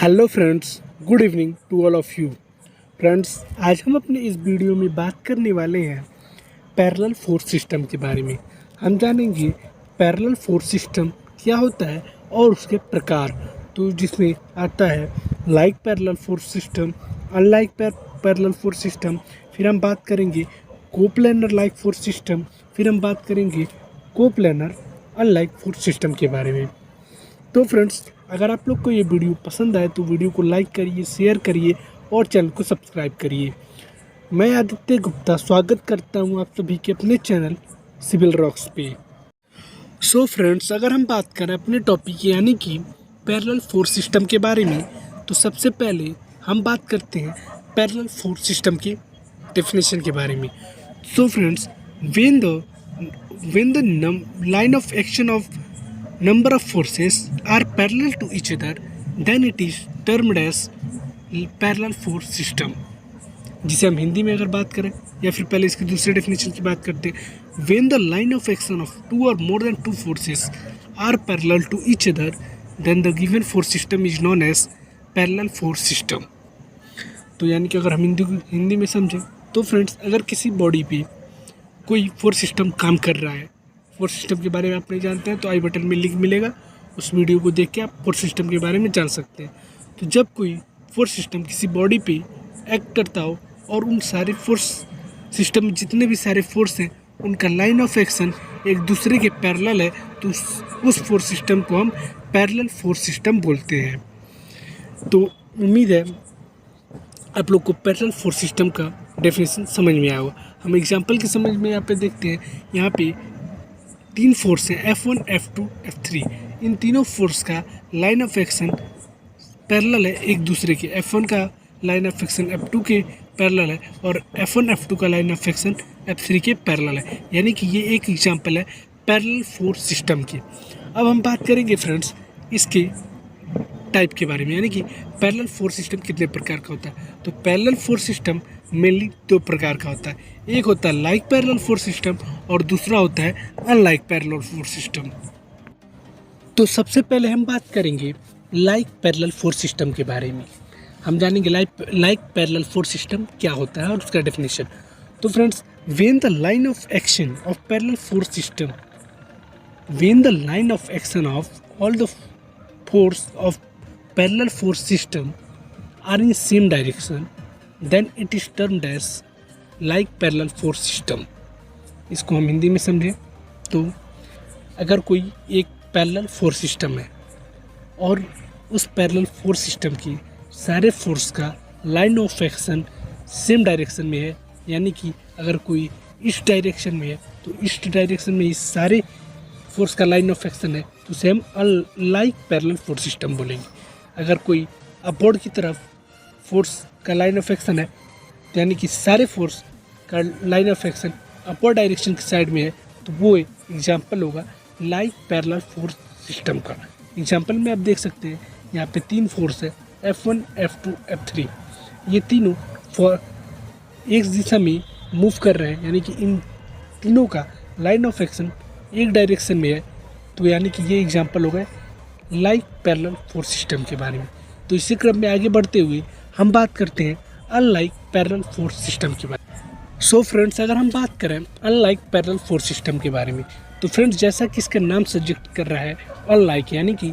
Hello friends, good evening to all of you. Friends, आज हम अपने इस वीडियो में बात करने वाले हैं पैरेलल फोर्स सिस्टम के बारे में। हम जानेंगे पैरेलल फोर्स सिस्टम क्या होता है और उसके प्रकार, तो जिसमें आता है like parallel force system, unlike parallel force system. फिर हम बात करेंगे कोप्लेनर लाइक फोर्स सिस्टम। फिर हम बात करेंगे कोप्लेनर अनलाइक फोर्स सिस्टम के बारे में। तो फ्रेंड्स, अगर आप लोग को ये वीडियो पसंद आए तो वीडियो को लाइक करिए, शेयर करिए और चैनल को सब्सक्राइब करिए। मैं आदित्य गुप्ता स्वागत करता हूँ आप सभी के अपने चैनल सिविल रॉक्स पे। सो फ्रेंड्स, अगर हम बात करें अपने टॉपिक यानी कि पैरेलल फोर्स सिस्टम के बारे में, तो सबसे पहले हम बात करते हैं पैरेलल फोर्स सिस्टम की डेफिनेशन के बारे में। So friends, when the line of action of number of forces are parallel to each other, then it is termed as parallel force system। जिसे हम हिंदी में अगर बात करें या फिर पहले इसकी दूसरे डेफिनेशन की बात करते हैं, when the line of action of two or more than two forces are parallel to each other, then the given force system is known as parallel force system। तो यानी कि अगर हम हिंदी में समझें तो फ्रेंड्स, अगर किसी बॉडी पे कोई फोर्स सिस्टम काम कर रहा है, फोर्स सिस्टम के बारे में आप नहीं जानते हैं तो आई बटन में लिंक मिलेगा, उस वीडियो को देख के आप फोर्स सिस्टम के बारे में जान सकते हैं। तो जब कोई फोर्स सिस्टम किसी बॉडी पे एक्ट करता हो और उन सारे फोर्स सिस्टम में जितने भी सारे फोर्स हैं उनका लाइन ऑफ एक्शन एक दूसरे के पैरेलल है, तो उस फोर्स सिस्टम को हम पैरेलल फोर्स सिस्टम बोलते हैं। तो उम्मीद है आप लोग को पैरेलल फोर्स सिस्टम का डेफिनेशन समझ में आया होगा। हम एग्जाम्पल के समझ में यहाँ पे देखते हैं। यहाँ पे तीन फोर्स हैं, F1, F2, F3। इन तीनों फोर्स का लाइन ऑफ एक्शन पैरेलल है एक दूसरे के। F1 का लाइन ऑफ एक्शन F2 के पैरेलल है और F1, F2 का लाइन ऑफ एक्शन F3 के पैरेलल है। यानी कि ये एक एग्जांपल है पैरेलल फोर्स सिस्टम की। अब हम बात करेंगे फ्रेंड्स इसके टाइप के बारे में, यानी कि पैरेलल फोर्स सिस्टम कितने प्रकार का होता है। तो पैरेलल फोर्स सिस्टम मेनली दो प्रकार का होता है। एक होता है लाइक पैरेलल फोर्स सिस्टम और दूसरा होता है अनलाइक पैरेलल फोर्स सिस्टम। तो सबसे पहले हम बात करेंगे लाइक पैरेलल फोर्स सिस्टम के बारे में। हम जानेंगे लाइक पैरेलल फोर्स सिस्टम क्या होता है और उसका डेफिनेशन। तो friends, when the line of action of parallel force system, when the line of action of all the force of parallel force system are in same direction, then it is termed as like parallel force system। इसको हम हिंदी में समझें तो अगर कोई एक parallel force system है और उस पैरेलल फोर्स सिस्टम की सारे फोर्स का line of action same direction में है, यानी कि अगर कोई इस डायरेक्शन में है तो इस डायरेक्शन में इस सारे फोर्स का लाइन ऑफ एक्शन है, तो उसे हम अनलाइक पैरेलल फोर्स सिस्टम बोलेंगे। अगर कोई अपवर्ड की तरफ फोर्स का लाइन ऑफ एक्शन है, यानी कि सारे फोर्स का line of action upward direction की साइड में है, तो वो एग्जांपल होगा लाइक पैरेलल फोर्स सिस्टम का। एग्जांपल में आप देख सकते हैं यहाँ पे तीन फोर्स है, F1, F2, F3। ये तीनों एक दिशा में मूव कर रहे हैं, यानी कि इन तीनों का लाइन ऑफ एक्शन एक डायरेक्शन में है, तो यानी कि ये एग्जाम्पल हो गए लाइक पैरेलल फोर्स सिस्टम के बारे में। तो इसी क्रम में आगे बढ़ते हुए हम बात करते हैं अनलाइक पैरेलल फोर्स सिस्टम के बारे में। सो फ्रेंड्स, अगर हम बात करें अनलाइक पैरेलल फोर्स सिस्टम के बारे में, तो फ्रेंड्स जैसा कि इसका नाम सजेस्ट कर रहा है अनलाइक, यानी कि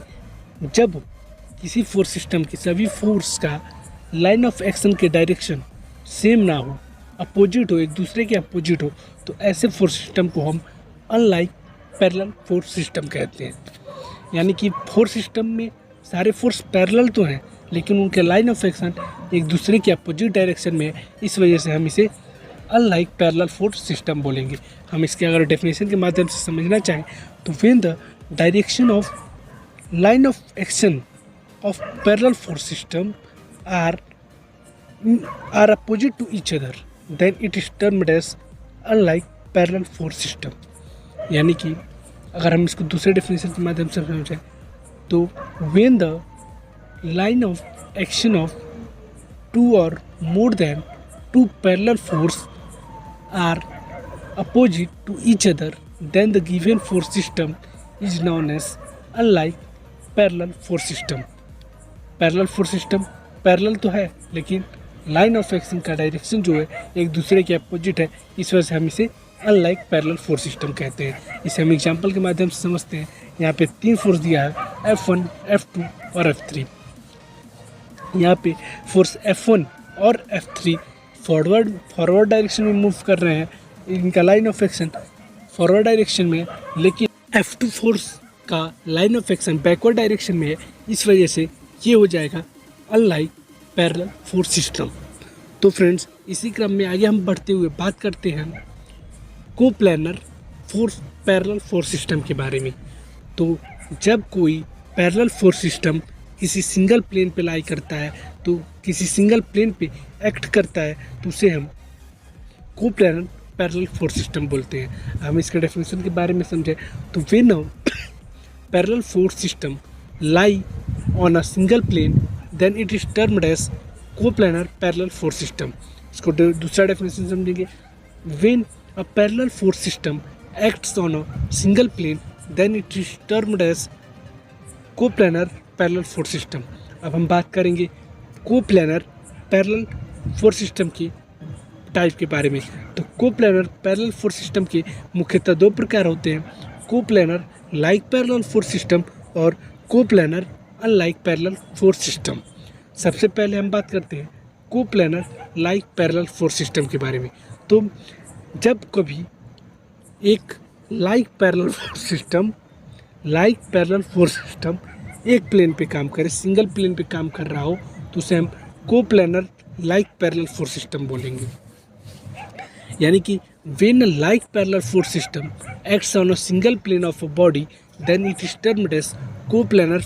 जब किसी फोर्स सिस्टम की सभी फोर्स का लाइन ऑफ एक्शन के डायरेक्शन सेम ना हो, अपोजिट हो, एक दूसरे के अपोजिट हो, तो ऐसे फोर्स सिस्टम को हम अनलाइक पैरेलल फोर्स सिस्टम कहते हैं। यानी कि फोर्स सिस्टम में सारे फोर्स पैरेलल तो हैं, लेकिन उनके लाइन ऑफ एक्शन एक दूसरे के अपोजिट डायरेक्शन में है, इस वजह से हम इसे अनलाइक पैरेलल फोर्स सिस्टम बोलेंगे। हम इसके अगर डेफिनेशन के माध्यम से समझना चाहें तो when the direction of line of action of parallel force system are opposite to each other, then it is termed as unlike parallel force system. यानी कि अगर हम इसको दूसरे डेफिनेशन के माध्यम से समझें तो when the line of action of two or more than two parallel force are opposite to each other, then the given force system is known as unlike parallel force system। Parallel force system parallel तो है, लेकिन line of action का direction जो है एक दूसरे के opposite है, इस वजह से हम इसे अनलाइक पैरेलल फोर्स सिस्टम कहते हैं। इसे हम एग्जांपल के माध्यम से समझते हैं। यहाँ पे 3 फोर्स दिया है, F1, F2 और F3। यहाँ पे फोर्स F1 और F3 फॉरवर्ड डायरेक्शन में मूव कर रहे हैं, इनका line of action forward direction में, लेकिन F2 फोर्स का line of action backward direction में है, इस वजह से ये हो जाएगा अनलाइक पैरेलल फोर्स सिस्टम। तो फ्रेंड्स, इसी क्रम में आगे हम बढ़ते हुए बात करते हैं कोप्लानर पैरेलल फोर्स सिस्टम के बारे में। तो जब कोई पैरेलल फोर्स सिस्टम किसी सिंगल प्लेन पे लाई करता है, तो किसी सिंगल प्लेन पे एक्ट करता है, तो उसे हम कोप्लानर पैरेलल फोर्स सिस्टम बोलते हैं। हम इसके डेफिनेशन के बारे में समझें तो when a parallel force system lie on a single plane then it is termed as coplanar parallel force system. इसको दूसरा डेफिनेशन समझेंगे। When a parallel force system acts on a single plane then it is termed as coplanar parallel force system. अब हम बात करेंगे coplanar parallel force system की type के बारे में। तो कोप्लानर पैरेलल फोर्स सिस्टम के मुख्यतः 2 प्रकार होते हैं, coplanar like parallel force system और coplanar unlike parallel force system. सबसे पहले हम बात करते हैं coplanar like parallel force system के बारे में। तो जब कभी एक लाइक पैरेलल फोर्स सिस्टम एक प्लेन पे काम करे, सिंगल प्लेन पे काम कर रहा हो, तो उसे हम coplanar like parallel force system बोलेंगे। यानी कि when a like parallel force system acts on a single plane of a body then it is termed as coplanar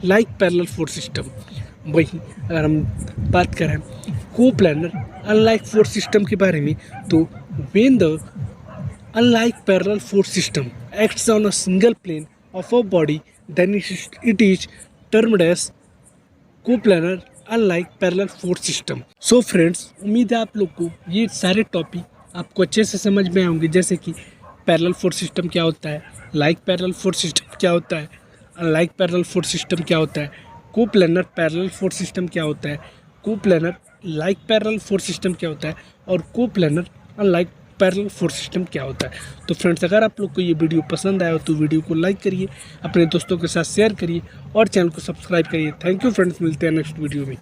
like parallel force system. वहीं अगर हम बात करें कोप्लानर अनलाइक फोर्स सिस्टम के बारे में, तो when the unlike parallel force system acts on a single plane of a body then it is termed as coplanar unlike parallel force system. So friends, उम्मीद है आप लोग को ये सारे टॉपिक आपको अच्छे से समझ में आएंगे, जैसे कि पैरेलल फोर्स सिस्टम क्या होता है, लाइक पैरेलल फोर्स सिस्टम क्या होता है, अनलाइक पैरेलल फोर्स सिस्टम क्या होता है, कोप्लानर पैरेलल फोर्स सिस्टम क्या होता है, coplanar like parallel force system क्या होता है, और coplanar unlike parallel force system क्या होता है। तो फ्रेंड्स, अगर आप लोग को ये वीडियो पसंद आया हो तो वीडियो को लाइक करिए, अपने दोस्तों के साथ शेयर करिए और चैनल को सब्सक्राइब करिए। थैंक यू फ्रेंड्स, मिलते हैं नेक्स्ट वीडियो में।